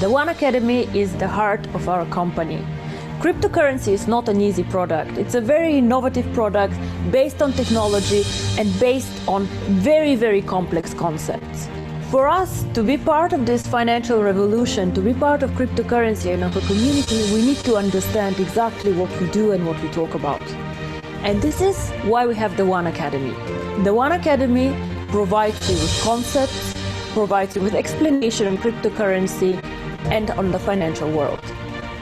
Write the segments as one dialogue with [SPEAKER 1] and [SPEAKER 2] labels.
[SPEAKER 1] The OneAcademy is the heart of our company. Cryptocurrency is not an easy product. It's a very innovative product based on technology and based on very, very complex concepts. For us to be part of this financial revolution, to be part of cryptocurrency and of a community, we need to understand exactly what we do and what we talk about. And this is why we have the OneAcademy. The OneAcademy provides you with concepts, provides you with explanation on cryptocurrency and on the financial world.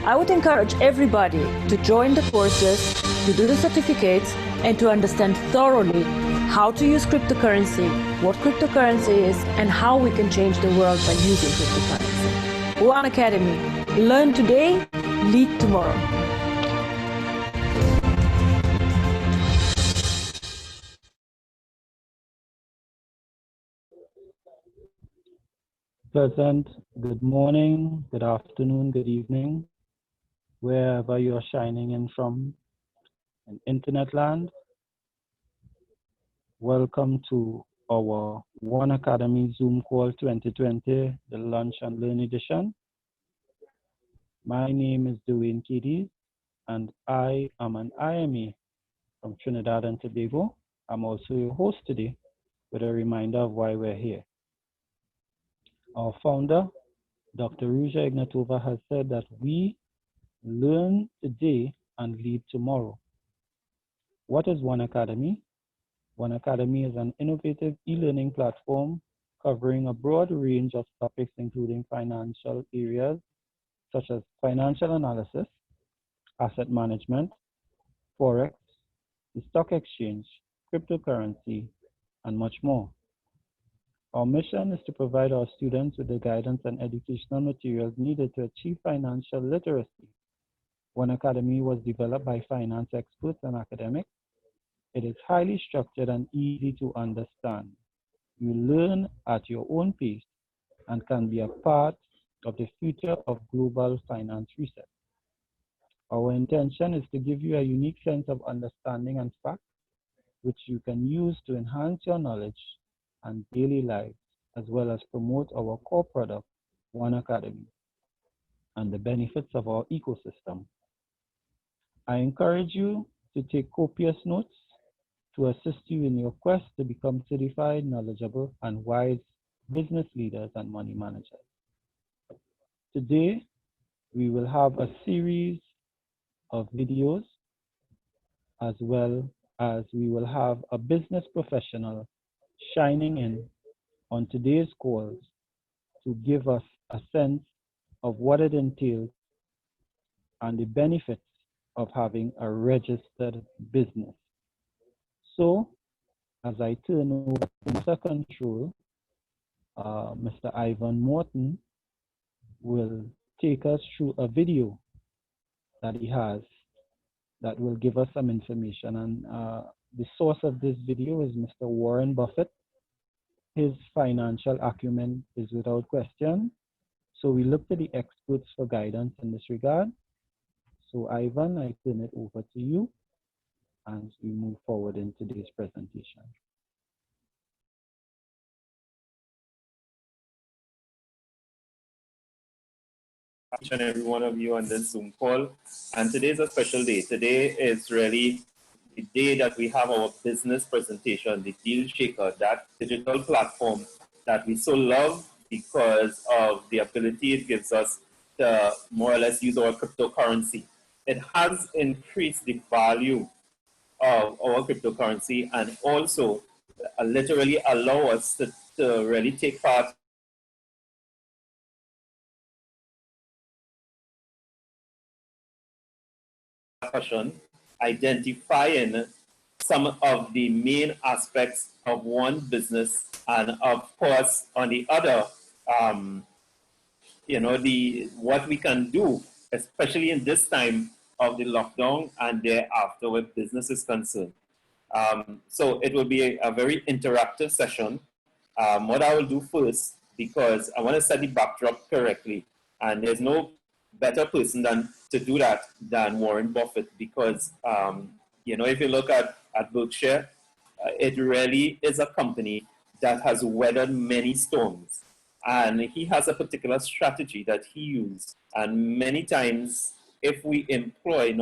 [SPEAKER 1] I would encourage everybody to join the courses, to do the certificates, and to understand thoroughly how to use cryptocurrency, what cryptocurrency is, and how we can change the world by using cryptocurrency. OneAcademy. Learn today, lead tomorrow.
[SPEAKER 2] Pleasant good morning, good afternoon, good evening, wherever you're shining in from in internet land. Welcome to our OneAcademy Zoom call 2020, the Lunch and Learn edition. My name is Dwayne Kiddies, and I am an IME from Trinidad and Tobago. I'm also your host today with a reminder of why we're here. Our founder, Dr. Ruja Ignatova, has said that we learn today and lead tomorrow. What is OneAcademy? OneAcademy is an innovative e-learning platform covering a broad range of topics, including financial areas such as financial analysis, asset management, forex, the stock exchange, cryptocurrency, and much more. Our mission is to provide our students with the guidance and educational materials needed to achieve financial literacy. OneAcademy was developed by finance experts and academics. It is highly structured and easy to understand. You learn at your own pace and can be a part of the future of global finance research. Our intention is to give you a unique sense of understanding and facts, which you can use to enhance your knowledge and daily life, as well as promote our core product, OneAcademy, and the benefits of our ecosystem. I encourage you to take copious notes to assist you in your quest to become certified, knowledgeable, and wise business leaders and money managers. Today, we will have a series of videos, as well as we will have a business professional shining in on today's calls to give us a sense of what it entails and the benefits of having a registered business. So, as I turn over to Master Control, Mr. Ivan Morton will take us through a video that he has that will give us some information. And the source of this video is Mr. Warren Buffett. His financial acumen is without question. So we look to the experts for guidance in this regard. So Ivan, I turn it over to you as we move forward in today's presentation.
[SPEAKER 3] Each and every one of you on this Zoom call. And today is a special day. Today is really the day that we have our business presentation, the Deal Shaker, that digital platform that we so love because of the ability it gives us to more or less use our cryptocurrency. It has increased the value of our cryptocurrency and also literally allow us to really take part identifying some of the main aspects of one business, and of course on the other, what we can do, especially in this time of the lockdown and thereafter where business is concerned. So it will be a very interactive session. What I will do first, because I want to set the backdrop correctly, and there's no better person to do that than Warren Buffett, because if you look at Berkshire, it really is a company that has weathered many storms. And he has a particular strategy that he uses. And many times, if we employ,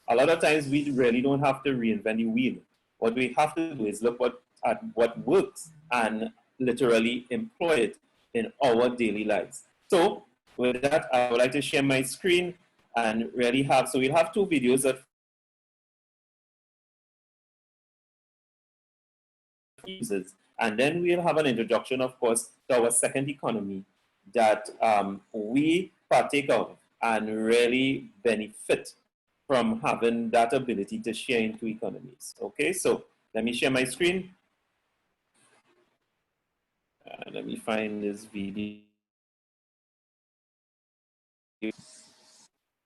[SPEAKER 3] a lot of times we really don't have to reinvent the wheel. What we have to do is look at what works and literally employ it in our daily lives. So with that, I would like to share my screen and really so we'll have two videos that uses, and then we'll have an introduction, of course, to our second economy that we partake of and really benefit from having that ability to share into economies. Okay, so let me share my screen. Let me find this video.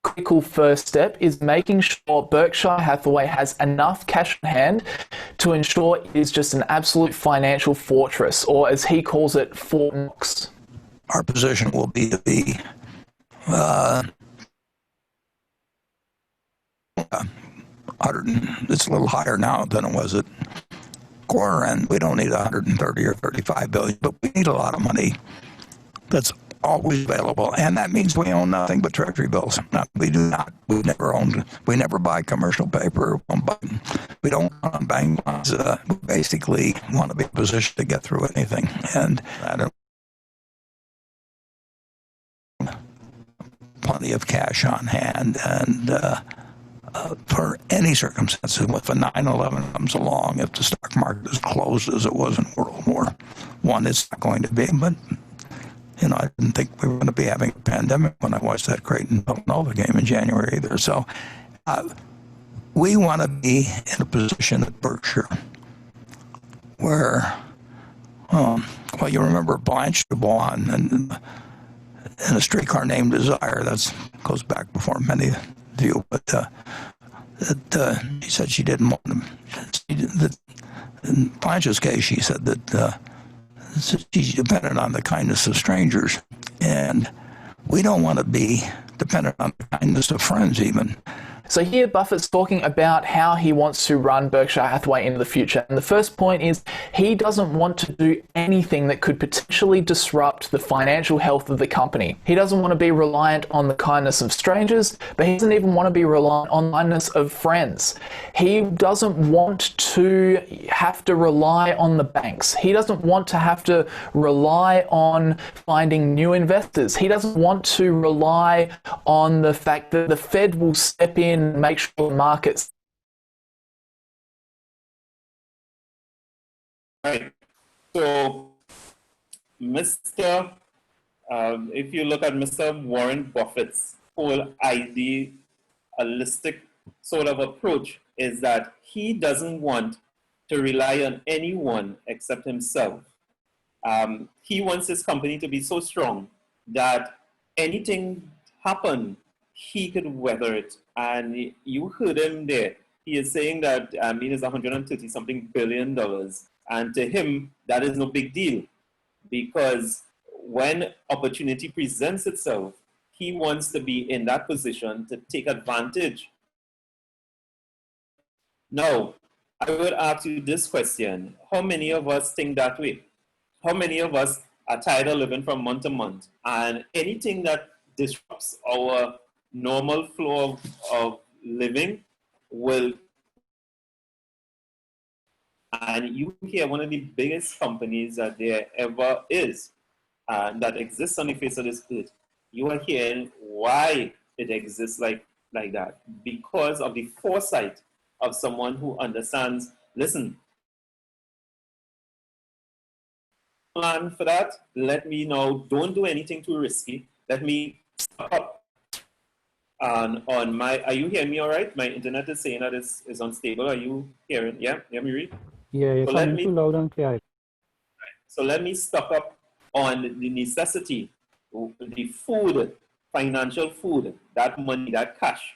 [SPEAKER 4] Critical first step is making sure Berkshire Hathaway has enough cash on hand to ensure it is just an absolute financial fortress, or as he calls it, Fort Knox.
[SPEAKER 5] Our position will be to be it's a little higher now than it was at quarter end. We don't need 130 or 35 billion, but we need a lot of money that's always available, and that means we own nothing but treasury bills. No, we do not. We never buy commercial paper. We don't own bank bonds. We basically want to be in a position to get through anything, and I don't. Plenty of cash on hand, and for any circumstances, if a 9/11 comes along, if the stock market is closed as it was in World War I, it's not going to be. But I didn't think we were going to be having a pandemic when I watched that Creighton-Villanova game in January either. So we want to be in a position at Berkshire where, well, you remember Blanche DuBois and A Streetcar Named Desire. That goes back before many of you, but she said she didn't want them. In Blanche's case, she said that she's dependent on the kindness of strangers, and we don't want to be dependent on the kindness of friends even.
[SPEAKER 4] So here Buffett's talking about how he wants to run Berkshire Hathaway into the future. And the first point is he doesn't want to do anything that could potentially disrupt the financial health of the company. He doesn't want to be reliant on the kindness of strangers, but he doesn't even want to be reliant on the kindness of friends. He doesn't want to have to rely on the banks. He doesn't want to have to rely on finding new investors. He doesn't want to rely on the fact that the Fed will step in and make sure the markets.
[SPEAKER 3] Right. So, if you look at Mr. Warren Buffett's whole idealistic sort of approach, is that he doesn't want to rely on anyone except himself. He wants his company to be so strong that anything happen, he could weather it. And you heard him there. He is saying that it is $130-something billion. And to him, that is no big deal. Because when opportunity presents itself, he wants to be in that position to take advantage. Now, I would ask you this question. How many of us think that way? How many of us are tired of living from month to month? And anything that disrupts our normal flow of living will. And you hear one of the biggest companies that there ever is, that exists on the face of this earth. You are hearing why it exists like that. Because of the foresight of someone who understands, listen, plan for that. Let me know, don't do anything too risky. Let me stop up. On my, are you hearing me all right? My internet is saying that is unstable. Are you hearing? Yeah, hear me read?
[SPEAKER 2] Yeah, you're coming too loud and clear.
[SPEAKER 3] So let me stock up on the necessity, the food, financial food, that money, that cash,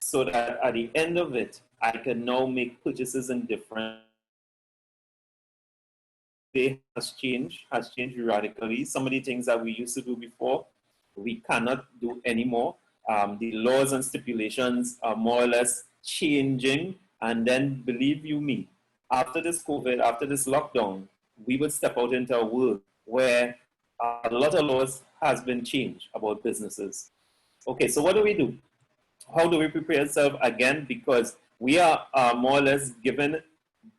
[SPEAKER 3] so that at the end of it, I can now make purchases in different. Day has changed radically. Some of the things that we used to do before, we cannot do anymore. The laws and stipulations are more or less changing. And then, believe you me, after this COVID, after this lockdown, we would step out into a world where a lot of laws has been changed about businesses. Okay, so what do? How do we prepare ourselves again? Because we are more or less given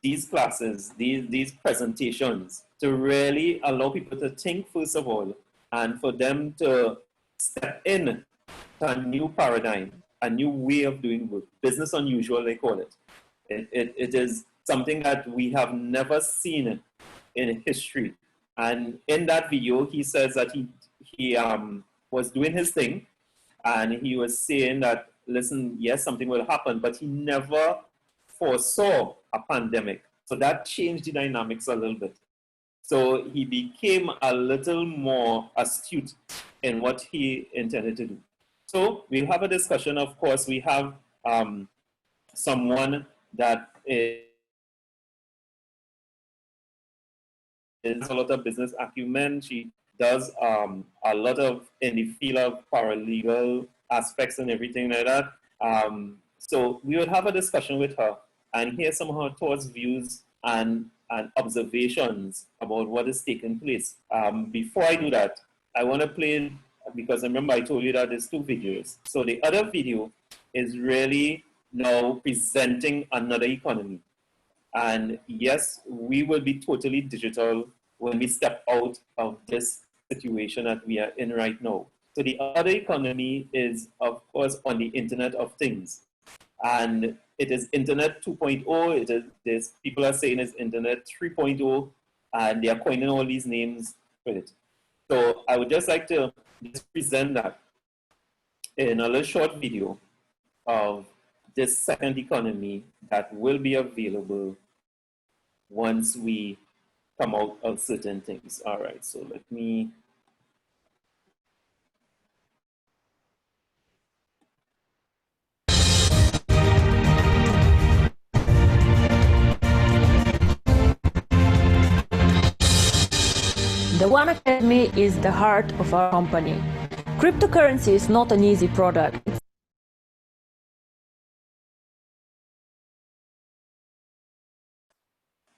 [SPEAKER 3] these classes, these presentations, to really allow people to think first of all, and for them to step in to a new paradigm, a new way of doing work, business unusual, they call it. It is something that we have never seen in history. And in that video, he says that he was doing his thing, and he was saying that, listen, yes, something will happen, but he never foresaw a pandemic. So that changed the dynamics a little bit. So he became a little more astute in what he intended to do. So we'll have a discussion. Of course, we have someone that is a lot of business acumen. She does a lot of in the field of paralegal aspects and everything like that. So we will have a discussion with her and hear some of her thoughts, views, and observations about what is taking place. Before I do that, I want to play, because remember I told you that there's 2 videos. So the other video is really now presenting another economy. And yes, we will be totally digital when we step out of this situation that we are in right now. So the other economy is, of course, on the Internet of Things. And it is Internet 2.0. There's people are saying it's Internet 3.0, and they are coining all these names for it. So I would just like to just present that in a little short video of this second economy that will be available once we come out of certain things. All right, so let me.
[SPEAKER 1] The OneAcademy is the heart of our company. Cryptocurrency is not an easy product.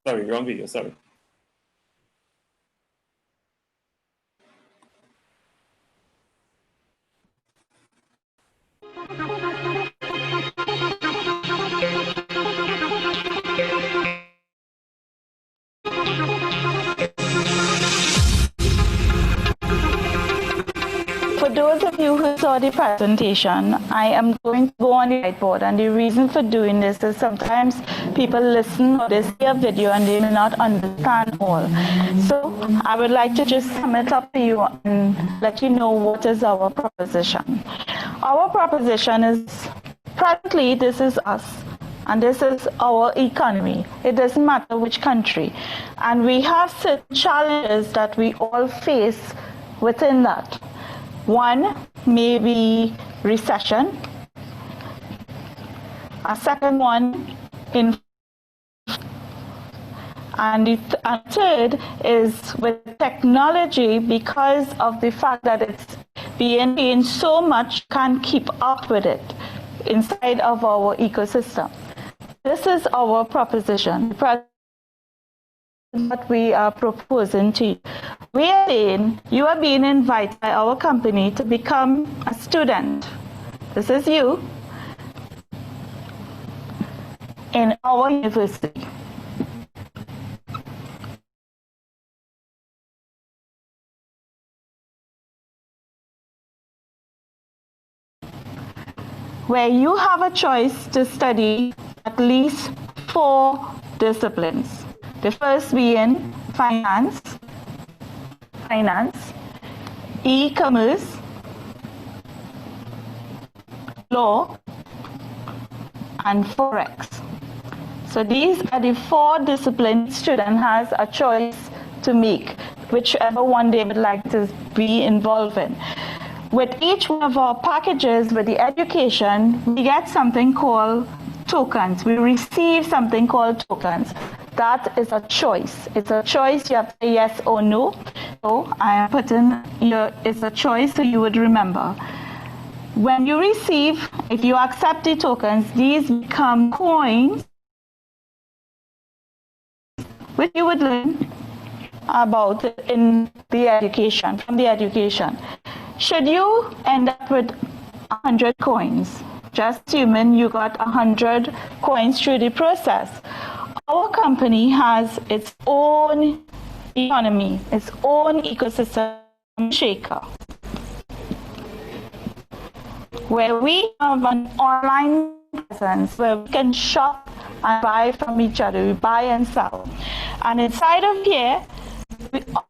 [SPEAKER 3] Sorry, wrong video, sorry.
[SPEAKER 6] For those of you who saw the presentation, I am going to go on the whiteboard, and the reason for doing this is sometimes people listen or they see a video and they may not understand all. So I would like to just sum it up for you and let you know what is our proposition. Our proposition is, presently this is us, and this is our economy. It doesn't matter which country. And we have certain challenges that we all face within that. One may be recession. A second one, and the third is with technology, because of the fact that it's being changed so much, can't keep up with it inside of our ecosystem. This is our proposition. What we are proposing to you. We are saying you are being invited by our company to become a student. This is you in our university. Where you have a choice to study at least 4 disciplines. The first being finance, e-commerce, law, and forex. So these are the 4 disciplines student has a choice to make, whichever one they would like to be involved in. With each one of our packages with the education, we get something called tokens. We receive something called tokens. That is a choice. It's a choice. You have to say yes or no. So I am putting it's a choice, so you would remember. When you receive, if you accept the tokens, these become coins, which you would learn about in the education, from the education. Should you end up with 100 coins, just assuming you got 100 coins through the process, our company has its own economy, its own ecosystem shaker, where we have an online presence where we can shop and buy from each other. We buy and sell. And inside of here,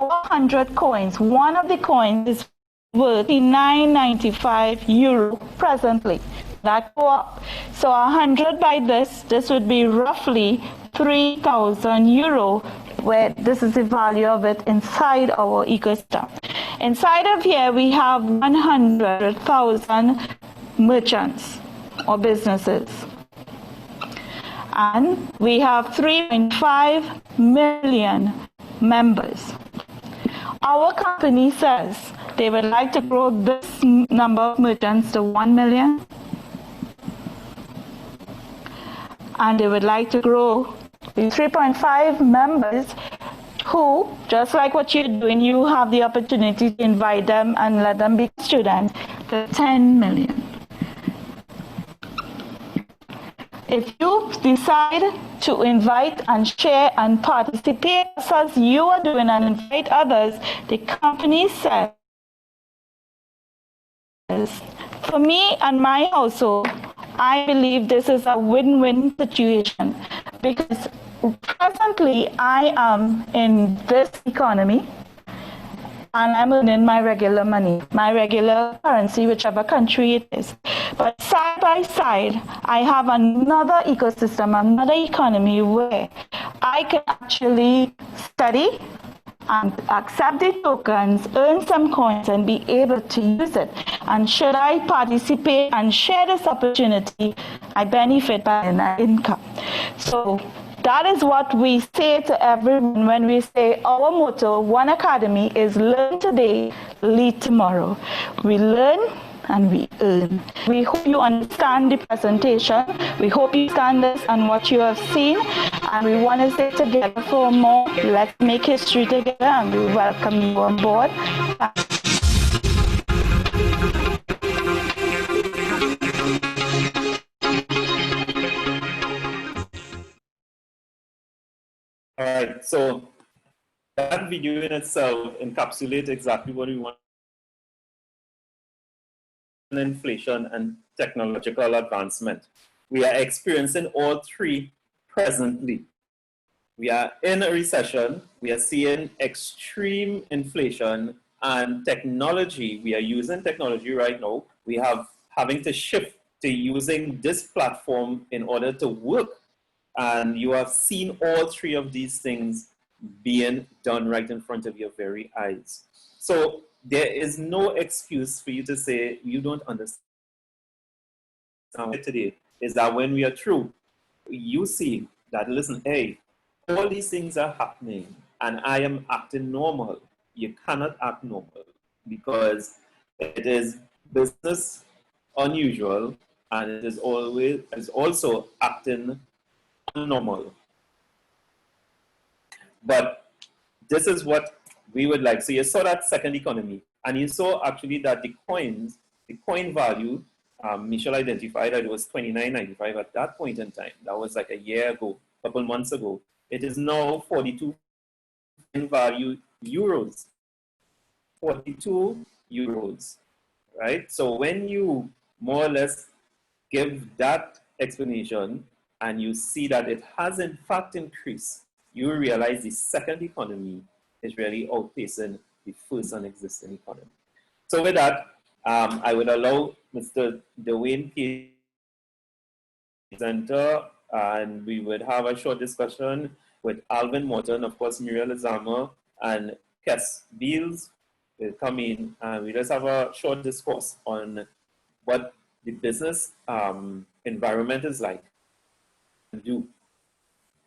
[SPEAKER 6] our 100 coins, one of the coins is worth €9.95 presently. That go up. So 100 by this would be roughly €3,000, where this is the value of it inside our ecosystem. Inside of here, we have 100,000 merchants or businesses. And we have 3.5 million members. Our company says they would like to grow this number of merchants to 1 million. And they would like to grow the 3.5 members who, just like what you're doing, you have the opportunity to invite them and let them be students to 10 million. If you decide to invite and share and participate as you are doing and invite others, the company says, for me and my household, I believe this is a win-win situation because presently I am in this economy and I'm earning my regular money, my regular currency, whichever country it is. But side by side, I have another ecosystem, another economy where I can actually study and accept the tokens, earn some coins, and be able to use it. And should I participate and share this opportunity, I benefit by an income. So that is what we say to everyone when we say our motto, OneAcademy, is learn today, lead tomorrow. We learn and we earn. We hope you understand the presentation. We hope you understand this and what you have seen. And we want to stay together for more. Let's make history together, and we welcome you on board.
[SPEAKER 3] All right, so that video in itself encapsulates exactly what we want: inflation and technological advancement. We are experiencing all three presently. We are in a recession, we are seeing extreme inflation and technology. We are using technology right now. We have having to shift to using this platform in order to work. And you have seen all three of these things being done right in front of your very eyes. So there is no excuse for you to say you don't understand. Today is that when we are through, you see that, listen, hey, all these things are happening and I am acting normal. You cannot act normal because it is business unusual and it is also acting normal. But this is what we would like. So you saw that second economy, and you saw actually that the coin value, Michelle identified that it was $29.95 at that point in time. That was like a year ago, a couple months ago. It is now 42 in value euros. 42 euros, right? So when you more or less give that explanation, and you see that it has in fact increased, you realize the second economy is really outpacing the first and existing economy. So with that, I would allow Mr. Dwayne K. presenter, and we would have a short discussion with Alvin Morton, of course, Muriel Azama, and Kes Beals will come in, and we just have a short discourse on what the business environment is like do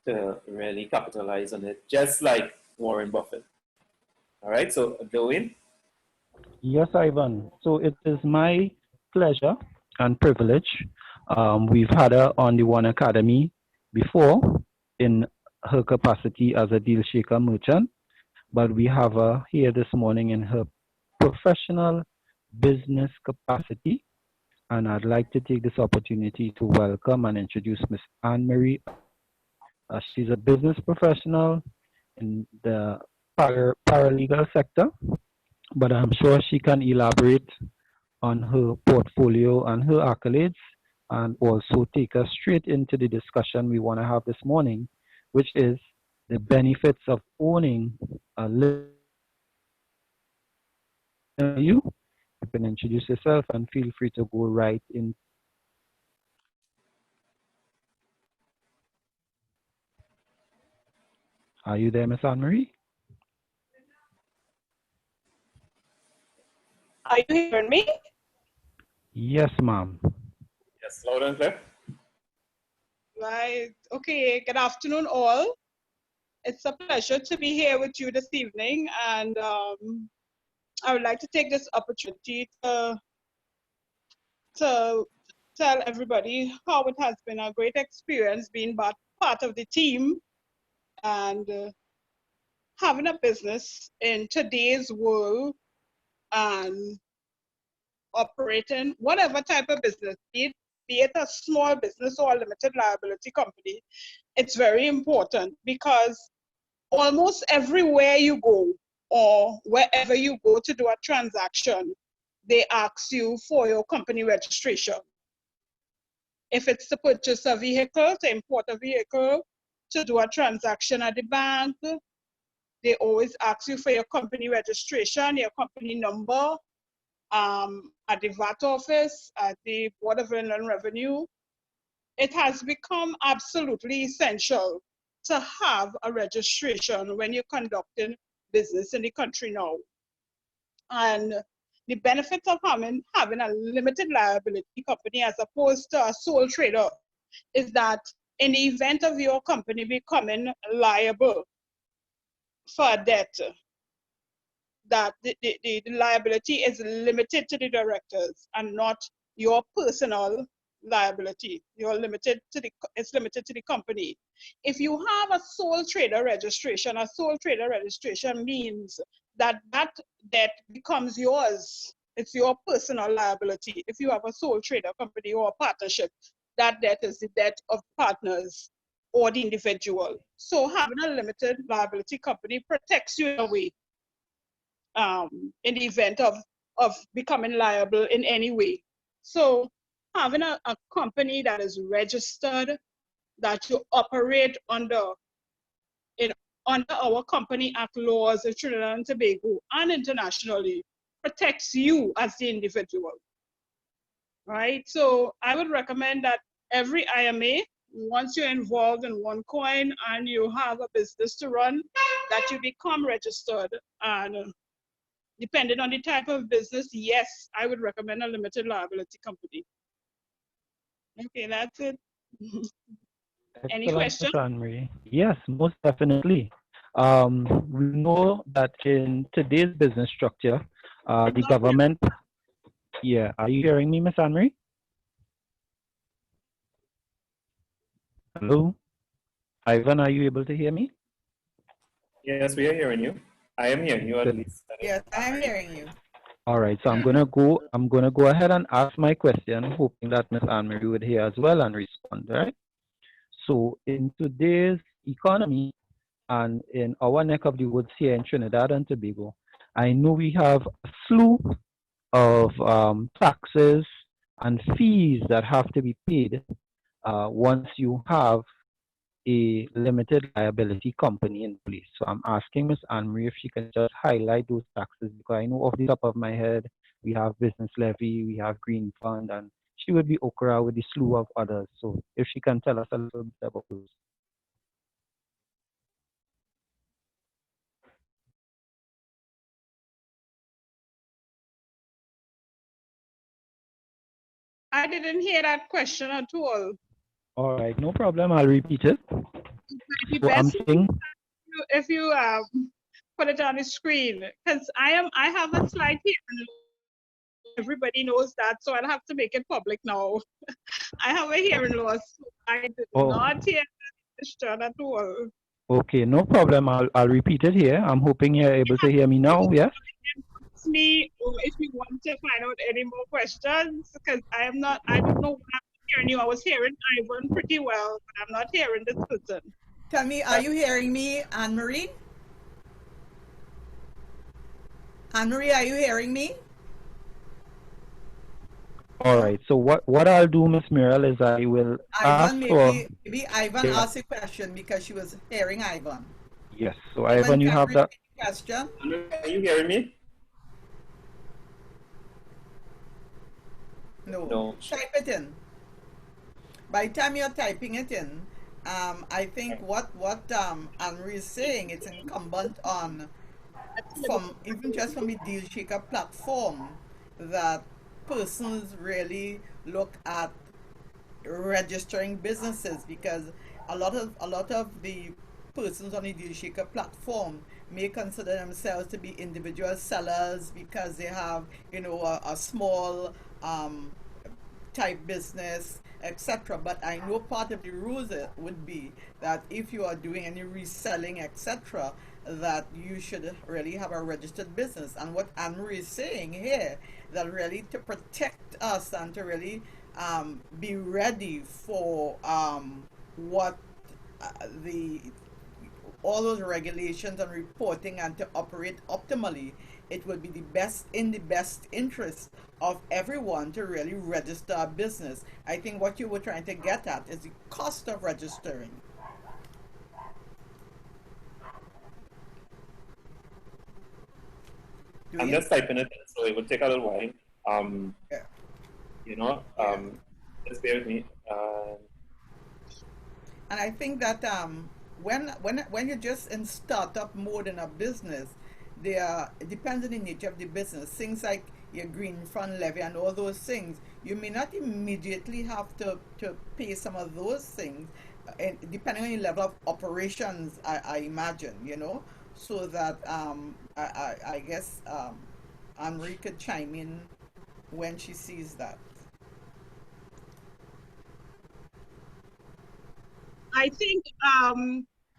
[SPEAKER 3] to really capitalize on it, just like Warren Buffett. All right, so Dwayne.
[SPEAKER 2] Yes, Ivan. So it is my pleasure and privilege. We've had her on the OneAcademy before in her capacity as a deal shaker merchant. but we have her here this morning in her professional business capacity. And I'd like to take this opportunity to welcome and introduce Miss Anne-Marie. She's a business professional in the paralegal sector, but I'm sure she can elaborate on her portfolio and her accolades and also take us straight into the discussion we want to have this morning, which is the benefits of owning a you. You can introduce yourself and feel free to go right in. Are you there, Miss Anne-Marie?
[SPEAKER 7] Are you hearing me?
[SPEAKER 2] Yes, ma'am.
[SPEAKER 3] Yes, loud and clear.
[SPEAKER 7] Right. Okay. Good afternoon, all. It's a pleasure to be here with you this evening, and I would like to take this opportunity to tell everybody how it has been a great experience being part of the team and having a business in today's world and operating whatever type of business, be it a small business or a limited liability company. It's very important because almost everywhere you go or wherever you go to do a transaction, they ask you for your company registration. If it's to purchase a vehicle, to import a vehicle, to do a transaction at the bank, they always ask you for your company registration, your company number, at the VAT office, at the Board of Inland Revenue. It has become absolutely essential to have a registration when you're conducting business in the country now. And the benefit of having a limited liability company as opposed to a sole trader is that in the event of your company becoming liable for a debt, that the liability is limited to the directors and not your personal liability. It's limited to the company. If you have a sole trader registration means that debt becomes yours. It's your personal liability. If you have a sole trader company or a partnership, that debt is the debt of partners or the individual. So having a limited liability company protects you in a way in the event of becoming liable in any way. So having a company that is registered, that you operate under our Company Act laws in Trinidad and Tobago and internationally, protects you as the individual, right? So I would recommend that every IMA, once you're involved in OneCoin and you have a business to run, that you become registered. And depending on the type of business, yes, I would recommend a limited liability company. Okay, that's it. Any questions?
[SPEAKER 2] Anne-Marie? Yes, most definitely. We know that in today's business structure, the government. Yeah, are you hearing me, Miss Anne-Marie? Hello, Ivan, are you able to hear me?
[SPEAKER 3] Yes, we are hearing you. I am hearing you at
[SPEAKER 2] Good.
[SPEAKER 3] least.
[SPEAKER 8] Yes, I'm hearing you.
[SPEAKER 2] All right, so I'm gonna go ahead and ask my question, hoping that Miss Anne-Marie would hear as well and respond. All right. So in today's economy and in our neck of the woods here in Trinidad and Tobago, I know we have a slew of taxes and fees that have to be paid once you have a limited liability company in place. So I'm asking Ms. Anne-Marie if she can just highlight those taxes, because I know off the top of my head, we have business levy, we have green fund, and she would be okra with a slew of others. So if she can tell us a little bit about those.
[SPEAKER 7] I didn't hear that question at all.
[SPEAKER 2] All right, no problem. I'll repeat it.
[SPEAKER 7] The
[SPEAKER 2] So I'm
[SPEAKER 7] best
[SPEAKER 2] saying,
[SPEAKER 7] if you put it on the screen, because I have a slide here. Everybody knows that, so I'll have to make it public now. I have a hearing loss. So I did
[SPEAKER 2] oh,
[SPEAKER 7] not hear that question at all.
[SPEAKER 2] Okay, no problem. I'll repeat it here. I'm hoping you're able to hear me now. Yes.
[SPEAKER 7] Me, or if you want to find out any more questions, because I don't know what I'm hearing you. I was hearing Ivan pretty well, but I'm not hearing this person.
[SPEAKER 8] Tell me, are you hearing me, Anne-Marie? Anne-Marie, are you hearing me?
[SPEAKER 2] All right. So what I'll do, Miss Muriel, is I will ask
[SPEAKER 8] Ivan,
[SPEAKER 2] for.
[SPEAKER 8] maybe Ivan
[SPEAKER 2] Yeah.
[SPEAKER 8] asked a question because she was hearing Ivan.
[SPEAKER 2] Yes. So Ivan, you
[SPEAKER 8] can
[SPEAKER 2] have
[SPEAKER 8] you
[SPEAKER 2] that.
[SPEAKER 8] repeat the question?
[SPEAKER 3] Are you hearing me?
[SPEAKER 8] No. Type it in. By the time you're typing it in, I think what Anne-Marie is saying, it's incumbent on, even just from the Deal Shaker platform, that persons really look at registering businesses, because a lot of the persons on the Deal Shaker platform may consider themselves to be individual sellers because they have, a small type business, etc. But I know part of the rules would be that if you are doing any reselling, etc., that you should really have a registered business. And what Anne-Marie is saying here, that really to protect us and to really be ready for what the all those regulations and reporting, and to operate optimally, it would be in the best interest of everyone to really register a business. I think what you were trying to get at is the cost of registering.
[SPEAKER 3] I'm just typing it, so it will take a little while.
[SPEAKER 8] Yeah.
[SPEAKER 3] Just bear with me.
[SPEAKER 8] And I think that when you're just in startup mode in a business, it depends on the nature of the business. Things like your green fund levy and all those things, you may not immediately have to pay some of those things, and depending on the level of operations, I imagine, so that I guess Anne-Marie could chime in when she sees that.
[SPEAKER 7] I think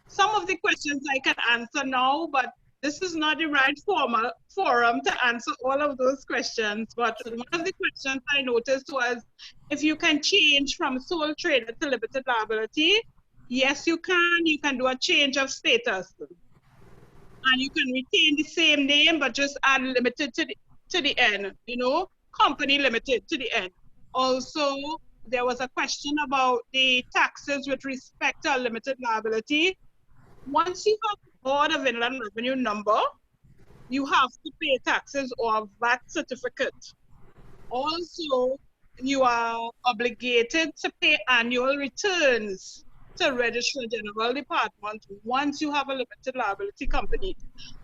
[SPEAKER 7] some of the questions I can answer now, but this is not the right forum to answer all of those questions. But one of the questions I noticed was if you can change from sole trader to limited liability. Yes, you can. You can do a change of status. And you can retain the same name, but just add limited to the end, company limited to the end. Also, there was a question about the taxes with respect to limited liability. Once you have Board of Inland Revenue number, you have to pay taxes or a VAT certificate. Also, you are obligated to pay annual returns to Registrar General Department once you have a limited liability company.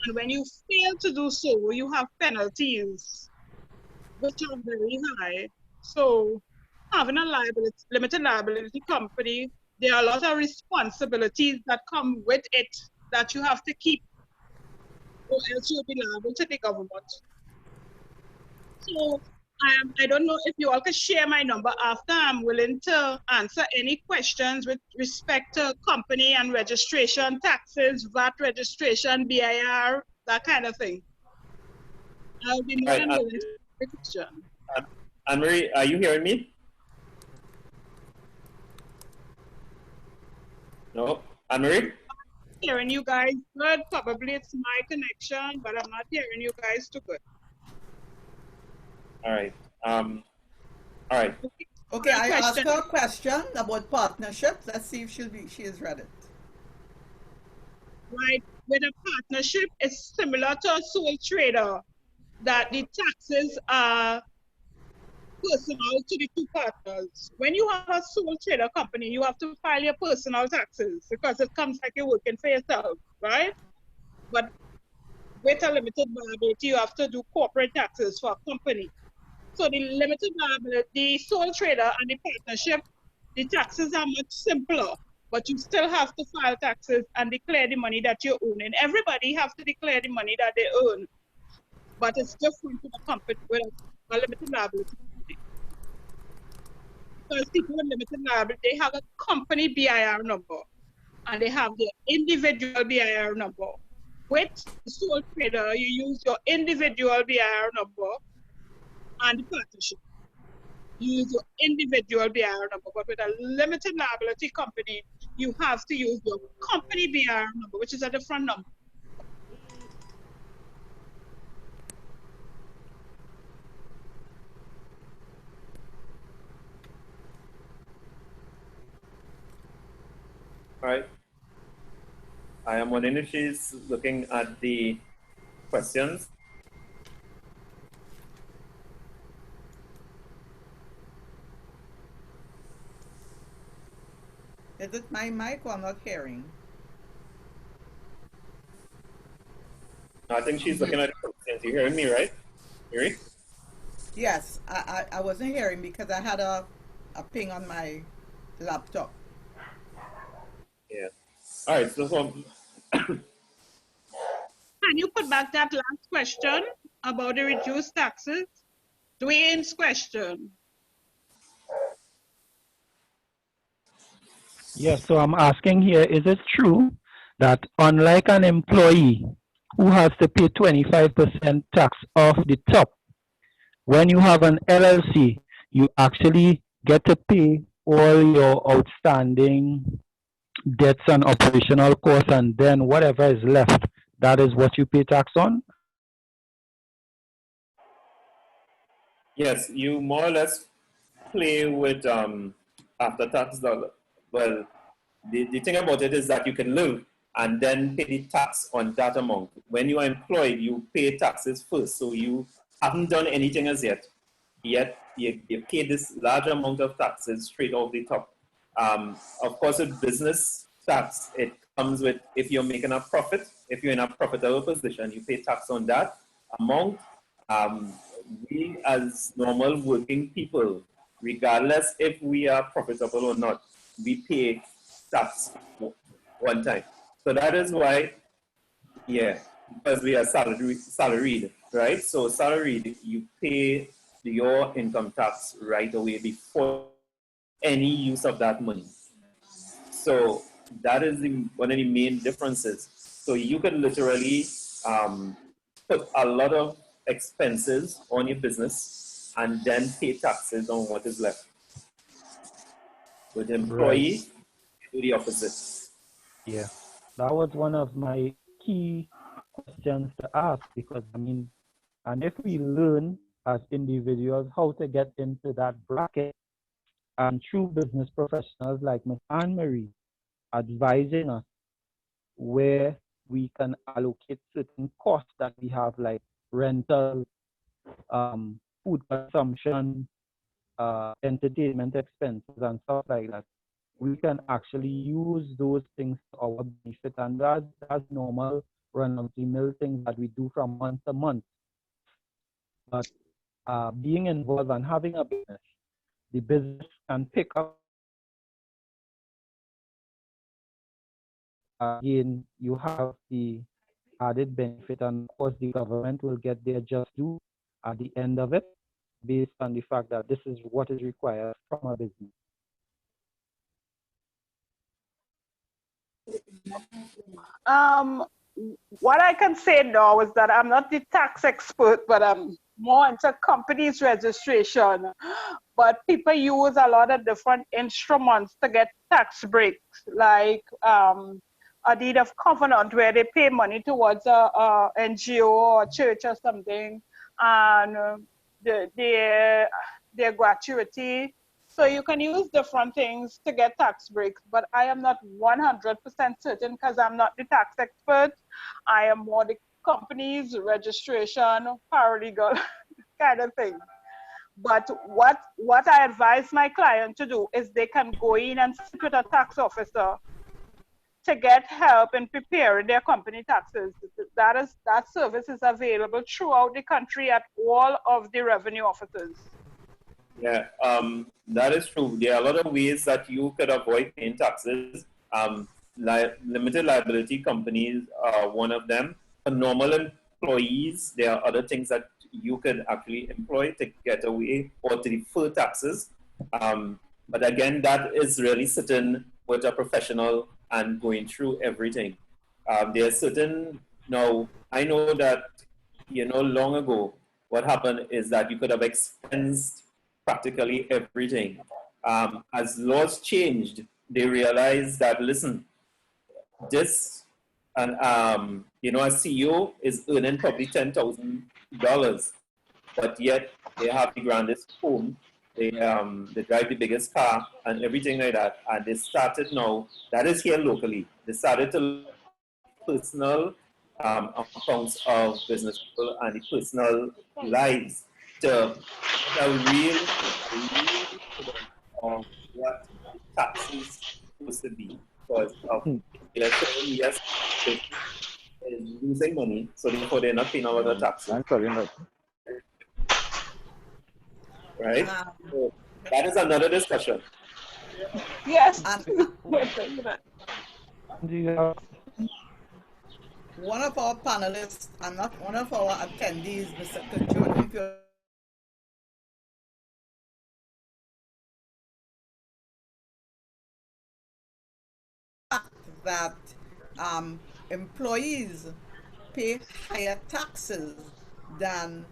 [SPEAKER 7] And when you fail to do so, you have penalties, which are very high. So having a limited liability company, there are a lot of responsibilities that come with it that you have to keep, or else you'll be liable to the government. So I don't know if you all can share my number after. I'm willing to answer any questions with respect to company and registration, taxes, VAT registration, BIR, that kind of thing. I'll be more than willing to answer the question.
[SPEAKER 3] Anne-Marie, are you hearing me? No? Anne-Marie?
[SPEAKER 7] Hearing you guys good. Probably it's my connection, but I'm not hearing you guys too good.
[SPEAKER 3] All right. All right.
[SPEAKER 8] Okay, I asked her a question about partnerships. Let's see if she has read it.
[SPEAKER 7] Right. With a partnership, it's similar to a sole trader, that the taxes are personal to the two partners. When you have a sole trader company, you have to file your personal taxes because it comes like you're working for yourself, right? But with a limited liability, you have to do corporate taxes for a company. So the limited liability, the sole trader and the partnership, the taxes are much simpler, but you still have to file taxes and declare the money that you own. And everybody has to declare the money that they earn. But it's different to a company with a limited liability company. Because people with limited liability, they have a company BIR number. and they have their individual BIR number. With the sole trader, you use your individual BIR number, and the partnership, you use your individual BIR number. But with a limited liability company, you have to use your company BIR number, which is a different number.
[SPEAKER 3] All right. I am wondering if she's looking at the questions.
[SPEAKER 8] Is it my mic or I'm not hearing?
[SPEAKER 3] I think she's looking at the questions. You hearing me, right? Hearing?
[SPEAKER 8] Yes, I wasn't hearing because I had a ping on my laptop.
[SPEAKER 3] Yeah. All right. So
[SPEAKER 7] Can you put back that last question about the reduced taxes? Dwayne's question.
[SPEAKER 2] Yes, so I'm asking here, is it true that unlike an employee who has to pay 25% tax off the top, when you have an LLC, you actually get to pay all your outstanding debts and operational costs, and then whatever is left, that is what you pay tax on?
[SPEAKER 3] yes, you more or less play with after tax dollar. Well, the thing about it is that you can live and then pay the tax on that amount. When you are employed, you pay taxes first. So you haven't done anything as yet. Yet you pay this large amount of taxes straight off the top. Of course, with business tax, it comes with if you're making a profit, if you're in a profitable position, you pay tax on that amount. We as normal working people, regardless if we are profitable or not, we pay tax one time. So that is why, yeah, because we are salaried, right? So salaried, you pay your income tax right away before any use of that money. So that is one of the main differences. So you can literally put a lot of expenses on your business and then pay taxes on what is left. With employee, do the opposite.
[SPEAKER 2] Yeah, that was one of my key questions to ask, because I mean, and if we learn as individuals how to get into that bracket, and true business professionals like Ms. Anne Marie advising us where we can allocate certain costs that we have, like rental, food consumption, entertainment expenses, and stuff like that, we can actually use those things to our benefit. And that's normal run-of-the-mill things that we do from month to month. But being involved and having a business, the business can pick up. Again, you have the added benefit, and of course the government will get their just due at the end of it, based on the fact that this is what is required from a business.
[SPEAKER 7] What I can say now is that I'm not the tax expert, but I'm more into companies registration. But people use a lot of different instruments to get tax breaks, like a deed of covenant where they pay money towards a NGO or a church or something, and their gratuity. So you can use different things to get tax breaks, but I am not 100% certain because I'm not the tax expert. I am more the company's registration paralegal kind of thing. But what I advise my client to do is they can go in and sit with a tax officer to get help in preparing their company taxes. That service is available throughout the country at all of the revenue offices.
[SPEAKER 3] Yeah, that is true. There are a lot of ways that you could avoid paying taxes. Limited liability companies are one of them. For normal employees, there are other things that you could actually employ to get away or to defer taxes. But again, that is really sitting with a professional and going through everything. There are certain, now, I know that, long ago, what happened is that you could have expensed practically everything. As laws changed, they realized that, listen, this, and a CEO is earning probably $10,000, but yet they have the grandest home, they drive the biggest car and everything like that. And they started now, that is here locally, they started to personal accounts of business people and the personal lives to get a real of what taxes supposed to be. Because of, let's say, yes, business is losing money, so therefore they're not paying all the taxes.
[SPEAKER 2] I'm sorry, no.
[SPEAKER 3] Right? So that is another discussion.
[SPEAKER 7] Yes.
[SPEAKER 8] And one of our panelists, and not one of our attendees, Mr. Kajun, that employees pay higher taxes than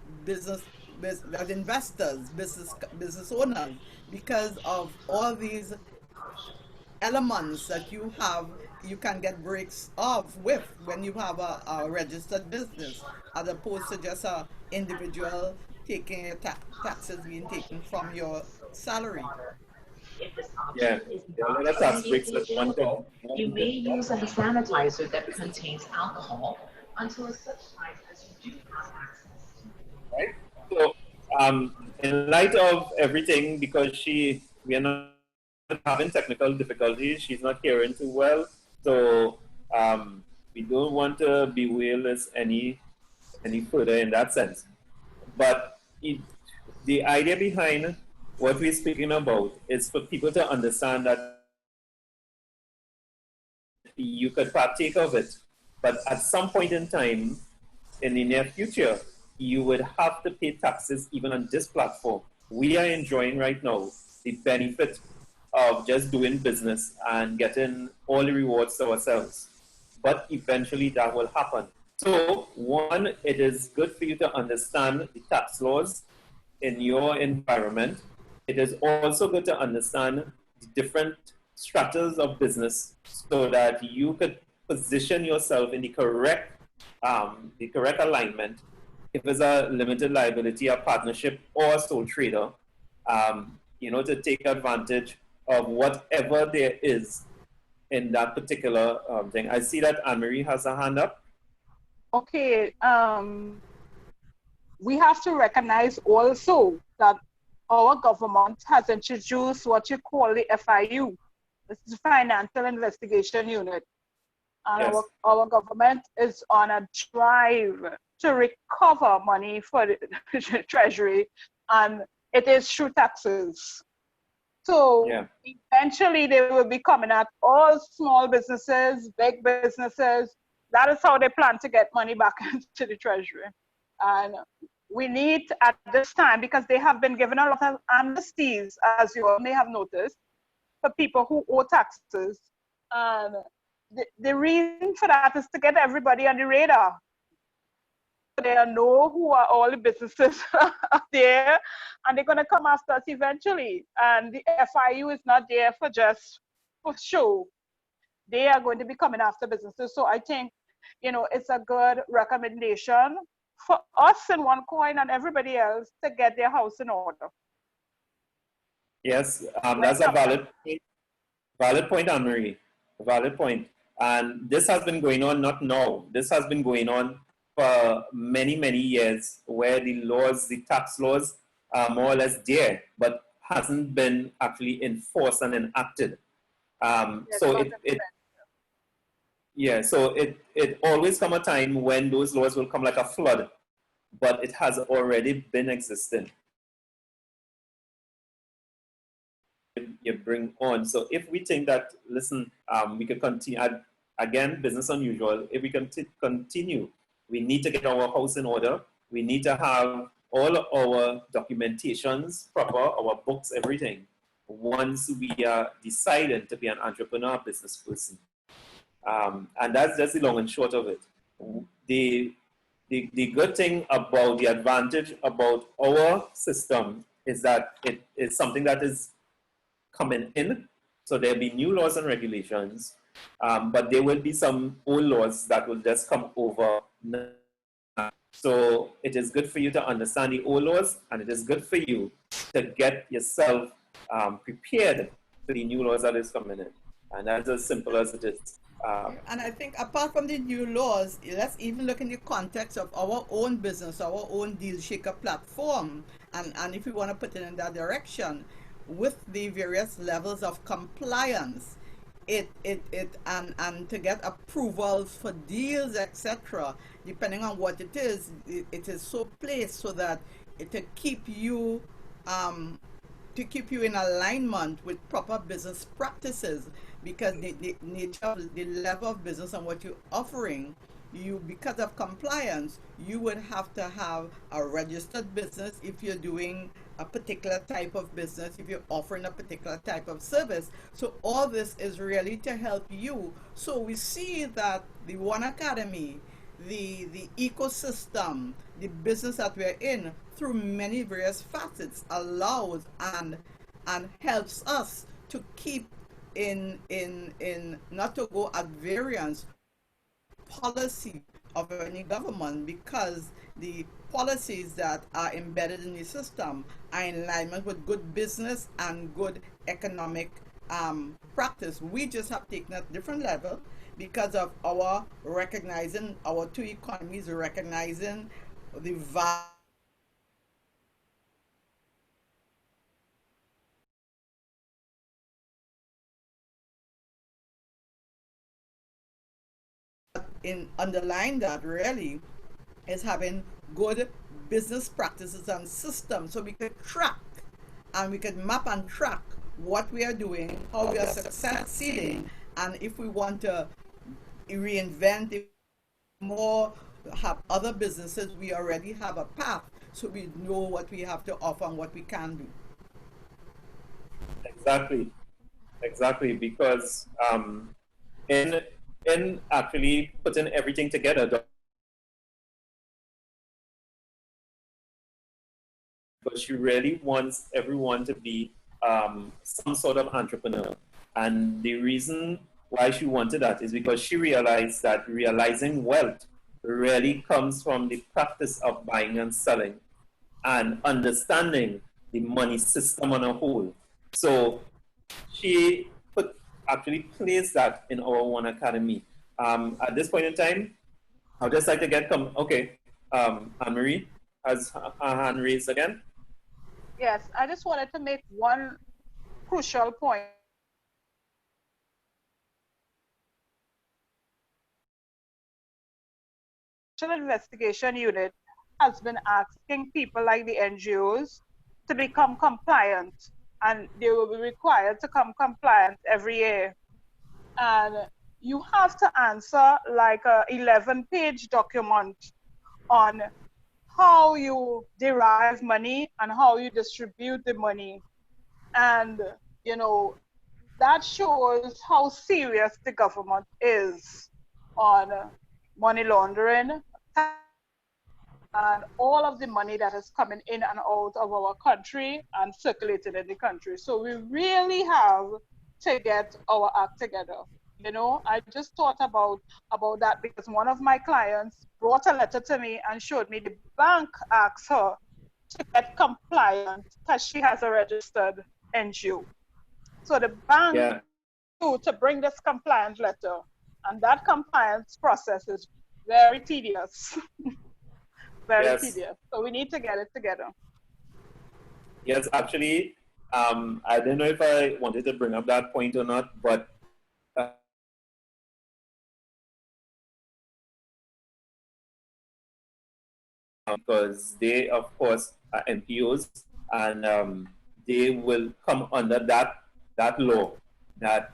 [SPEAKER 8] than investors, business owners, because of all these elements that you can get breaks off with when you have a registered business, as opposed to just a individual taking your taxes being taken from your salary.
[SPEAKER 9] If this
[SPEAKER 3] Yeah,
[SPEAKER 9] option is
[SPEAKER 3] there are a lot
[SPEAKER 9] not
[SPEAKER 3] of tax breaks
[SPEAKER 9] immediately
[SPEAKER 3] that one can.
[SPEAKER 9] available, you may use a sanitizer that contains alcohol until such time as you do have access to.
[SPEAKER 3] Right? So, in light of everything, because we are not having technical difficulties, she's not hearing too well. So, we don't want to bewail this any further in that sense. But the idea behind what we're speaking about is for people to understand that you could partake of it, but at some point in time, in the near future, you would have to pay taxes even on this platform. We are enjoying right now the benefit of just doing business and getting all the rewards to ourselves. But eventually that will happen. So, one, it is good for you to understand the tax laws in your environment. It is also good to understand the different stratas of business so that you could position yourself in the correct alignment. If it's a limited liability, a partnership, or a sole trader, to take advantage of whatever there is in that particular thing. I see that Anne-Marie has a hand up.
[SPEAKER 7] Okay. We have to recognize also that our government has introduced what you call the FIU. This is Financial Investigation Unit. And
[SPEAKER 3] Yes.
[SPEAKER 7] our government is on a drive to recover money for the Treasury, and it is through taxes. So
[SPEAKER 3] Yeah.
[SPEAKER 7] eventually they will be coming at all small businesses, big businesses. That is how they plan to get money back into the Treasury. And we need at this time, because they have been given a lot of amnesties, as you all may have noticed, for people who owe taxes. And the reason for that is to get everybody on the radar. They know who are all the businesses out there, and they're going to come after us eventually. And the FIU is not there for just for show. They are going to be coming after businesses. So I think, it's a good recommendation for us in OneCoin and everybody else to get their house in order.
[SPEAKER 3] Yes, that's a valid point, Anne-Marie. A valid point. And this has been going on not now. This has been going on for many, many years, where the tax laws are more or less there, but hasn't been actually enforced and enacted. So it always come a time when those laws will come like a flood, but it has already been existing. You bring on. So if we think that, listen, we could continue, again, business unusual, if we can continue, we need to get our house in order. We need to have all our documentations proper, our books, everything, once we are deciding to be an entrepreneur, business person. And that's just the long and short of it. The good thing about the advantage about our system is that it is something that is coming in. So there'll be new laws and regulations, but there will be some old laws that will just come over. So it is good for you to understand the old laws, and it is good for you to get yourself prepared for the new laws that is coming in. And that's as simple as it is.
[SPEAKER 8] And I think apart from the new laws, let's even look in the context of our own business, our own Deal Shaker platform. And if we want to put it in that direction, with the various levels of compliance, and to get approvals for deals, etc., depending on what it is so placed so that to keep you in alignment with proper business practices, because the nature of the level of business and what you're offering, because of compliance, you would have to have a registered business if you're doing a particular type of business, if you're offering a particular type of service. So all this is really to help you. So we see that the OneAcademy, the ecosystem, the business that we're in, through many various facets, allows and helps us to keep in not to go at variance policy of any government, because the policies that are embedded in the system are in alignment with good business and good economic practice. We just have taken a different level because of our recognizing our two economies, recognizing the value in underlying that really is having good business practices and systems, so we could track and we could map and track what we are doing, how we are succeeding, and if we want to reinvent more, have other businesses, we already have a path, so we know what we have to offer and what we can do.
[SPEAKER 3] Exactly, because in actually putting everything together, but she really wants everyone to be some sort of entrepreneur. And the reason why she wanted that is because she realized that realizing wealth really comes from the practice of buying and selling and understanding the money system on a whole. So she actually placed that in our OneAcademy. At this point in time, I'd just like to get Anne-Marie has her hand raised again.
[SPEAKER 7] Yes, I just wanted to make one crucial point. Special Investigation Unit has been asking people like the NGOs to become compliant, and they will be required to come compliant every year. And you have to answer like a 11-page document on how you derive money and how you distribute the money. And, you know, that shows how serious the government is on money laundering and all of the money that is coming in and out of our country and circulated in the country. So we really have to get our act together. You know, I just thought about that because one of my clients brought a letter to me and showed me the bank asked her to get compliant because she has a registered NGO. So the bank to bring this compliance letter, and that compliance process is very tedious. Very tedious. So we need to get it together.
[SPEAKER 3] Yes, actually, I don't know if I wanted to bring up that point or not, but because they, of course, are NPOs, and they will come under that law, that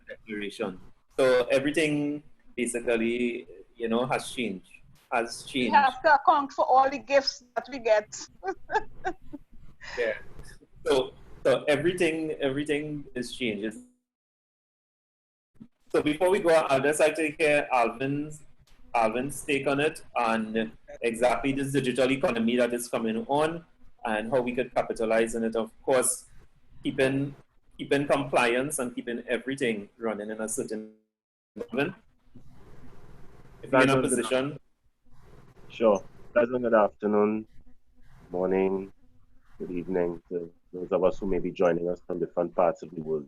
[SPEAKER 3] declaration. So everything basically, has changed.
[SPEAKER 7] We have to account for all the gifts that we get.
[SPEAKER 3] Yeah. So everything is changed. So before we go, I'll just like to hear Alvin's take on it, and exactly this digital economy that is coming on and how we could capitalize on it. Of course, keeping compliance and keeping everything running in a certain Alvin, if you're in a position.
[SPEAKER 10] Sure. Pleasant good afternoon, morning, good evening to those of us who may be joining us from different parts of the world.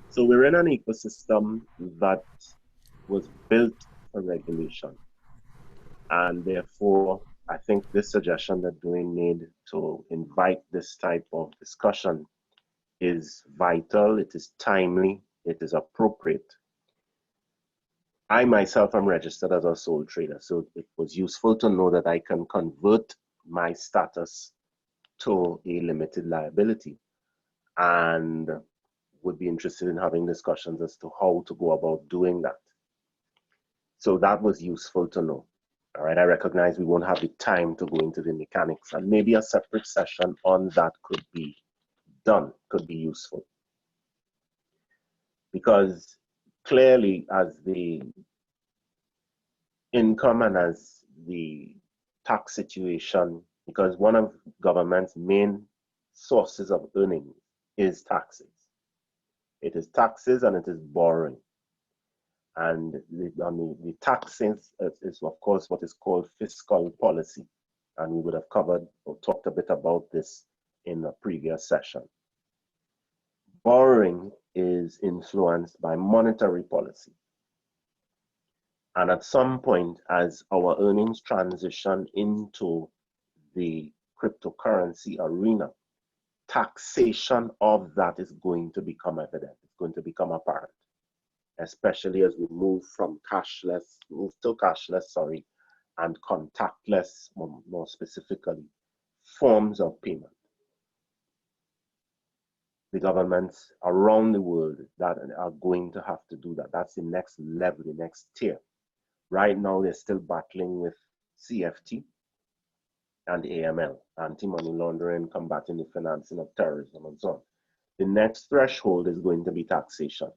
[SPEAKER 10] So we're in an ecosystem that was built for regulation. And therefore, I think this suggestion that Dwayne made to invite this type of discussion is vital, it is timely, it is appropriate. I myself am registered as a sole trader, so it was useful to know that I can convert my status to a limited liability, and would be interested in having discussions as to how to go about doing that. So that was useful to know. All right, I recognize we won't have the time to go into the mechanics, and maybe a separate session on that could be done, could be useful. Because clearly, as the income and as the tax situation, because one of government's main sources of earning is taxes. It is taxes and it is borrowing. And the taxes is of course what is called fiscal policy. And we would have covered or talked a bit about this in a previous session. Borrowing is influenced by monetary policy. And at some point, as our earnings transition into the cryptocurrency arena, taxation of that is going to become evident. It's going to become apparent, especially as we move to cashless, and contactless, more specifically, forms of payment. The governments around the world that are going to have to do that. That's the next level, the next tier. Right now, they're still battling with CFT and AML, anti-money laundering, combating the financing of terrorism, and so on. The next threshold is going to be taxation.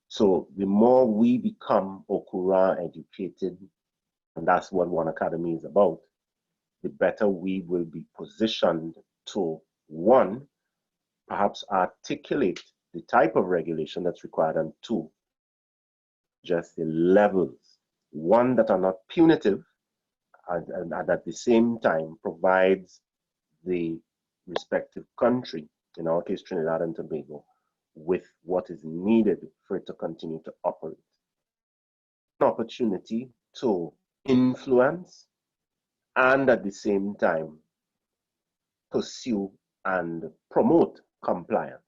[SPEAKER 10] So the more we become Okura educated, and that's what OneAcademy is about, the better we will be positioned to, one, perhaps articulate the type of regulation that's required, and two, just the levels, one that are not punitive and at the same time provides the respective country, in our case Trinidad and Tobago, with what is needed for it to continue to operate. An opportunity to influence and at the same time pursue and promote compliance.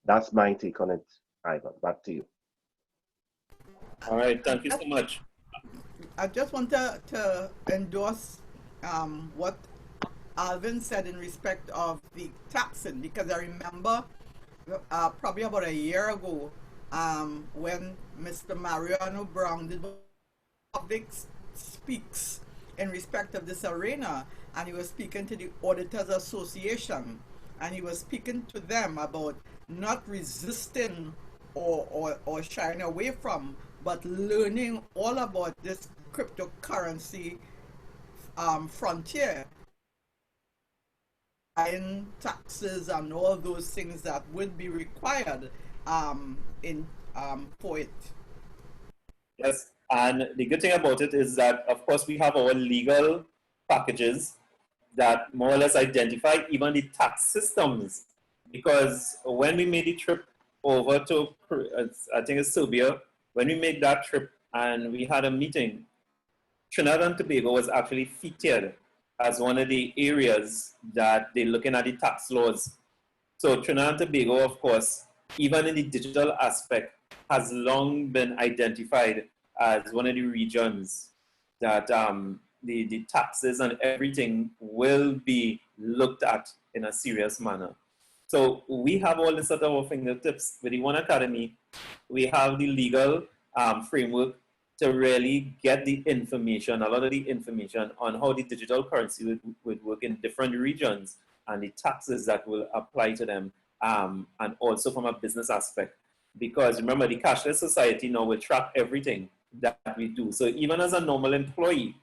[SPEAKER 10] That's my take on it, Ivan. Back to you.
[SPEAKER 3] All right, thank you so much.
[SPEAKER 8] I just want to endorse what Alvin said in respect of the taxing, because I remember probably about a year ago when Mr. Mariano Brown did public speaks in respect of this arena, and he was speaking to the Auditors Association, and he was speaking to them about not resisting or shying away from, but learning all about this cryptocurrency frontier, and taxes and all those things that would be required for it.
[SPEAKER 3] Yes, and the good thing about it is that, of course, we have our legal packages that more or less identify even the tax systems. Because when we made the trip over to, I think it's Serbia, when we made that trip and we had a meeting, Trinidad and Tobago was actually featured as one of the areas that they're looking at the tax laws. So Trinidad and Tobago, of course, even in the digital aspect, has long been identified as one of the regions that the taxes and everything will be looked at in a serious manner. So we have all this at our fingertips. With the OneAcademy, we have the legal framework to really get the information, a lot of the information on how the digital currency would work in different regions and the taxes that will apply to them, and also from a business aspect. because remember, the cashless society now will track everything that we do. So even as a normal employee,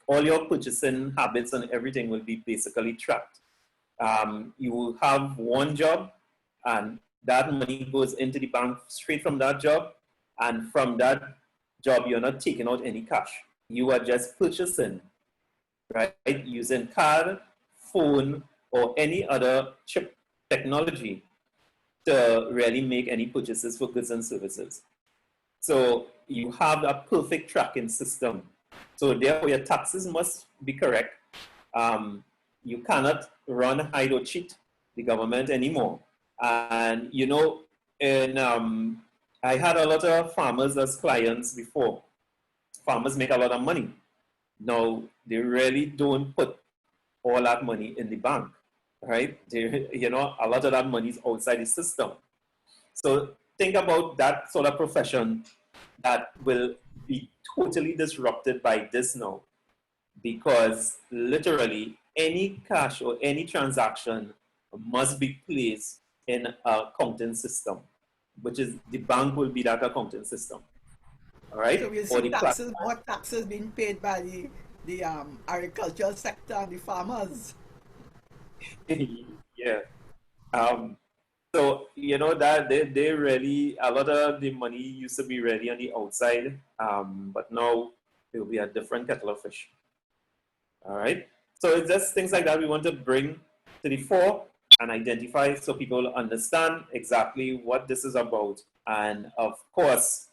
[SPEAKER 3] all your purchasing habits and everything will be basically tracked. You will have one job, and that money goes into the bank straight from that job, and from that job, you're not taking out any cash. You are just purchasing, right, using card, phone, or any other chip technology to really make any purchases for goods and services. So you have a perfect tracking system. So therefore, your taxes must be correct. You cannot run, hide, or cheat the government anymore. And you know, I had a lot of farmers as clients before. Farmers make a lot of money. Now they really don't put all that money in the bank, right? You know, a lot of that money is outside the system. So think about that sort of profession that will be totally disrupted by this now, because literally any cash or any transaction must be placed in a accounting system, which is the bank will be that accounting system. All right?
[SPEAKER 8] So we'll see taxes, more taxes being paid by the agricultural sector and the farmers.
[SPEAKER 3] Yeah. So, you know, that they really, a lot of the money used to be really on the outside, but now it will be a different kettle of fish. All right. So it's just things like that we want to bring to the fore and identify so people understand exactly what this is about. And of course,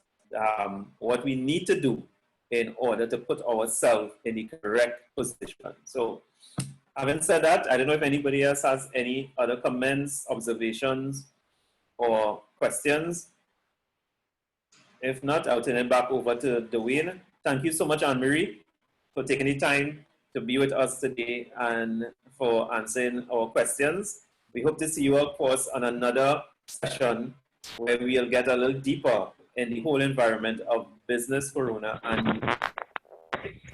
[SPEAKER 3] what we need to do in order to put ourselves in the correct position. So having said that, I don't know if anybody else has any other comments, observations, or questions. If not, I'll turn it back over to Dwayne. Thank you so much, Anne-Marie, for taking the time to be with us today and for answering our questions. We hope to see you, of course, on another session where we'll get a little deeper in the whole environment of business, Corona, and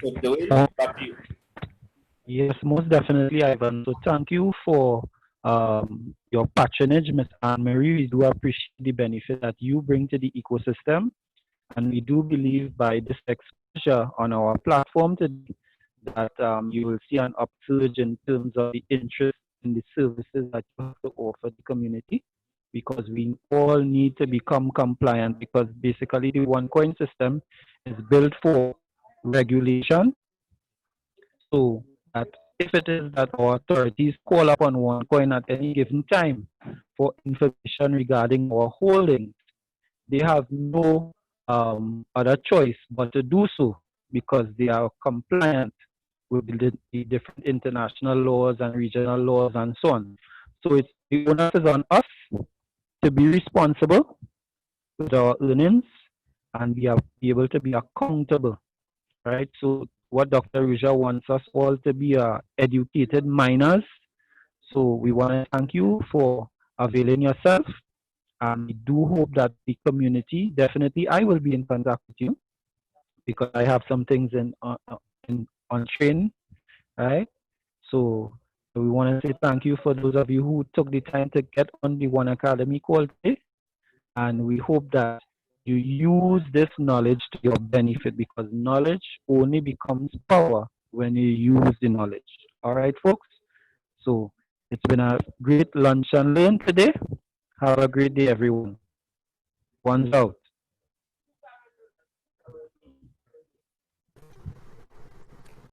[SPEAKER 3] so Dwayne, back to you.
[SPEAKER 2] Yes, most definitely, Ivan. So thank you for your patronage, Ms. Anne-Marie. We do appreciate the benefit that you bring to the ecosystem. And we do believe by this exposure on our platform today that you will see an upsurge in terms of the interest in the services that you have to offer the community, because we all need to become compliant, because basically the OneCoin system is built for regulation. So that if it is that our authorities call upon OneCoin at any given time for information regarding our holdings, they have no other choice but to do so, because they are compliant with the different international laws and regional laws and so on. So it's the onus is on us to be responsible with our earnings and be able to be accountable, right? So what Dr. Ruja wants us all to be educated miners. So we want to thank you for availing yourself. And we do hope that the community, definitely I will be in contact with you, because I have some things on train, right? So we want to say thank you for those of you who took the time to get on the OneAcademy call today. And we hope that you use this knowledge to your benefit, because knowledge only becomes power when you use the knowledge. All right, folks? So it's been a great lunch and learn today. Have a great day, everyone. One's out.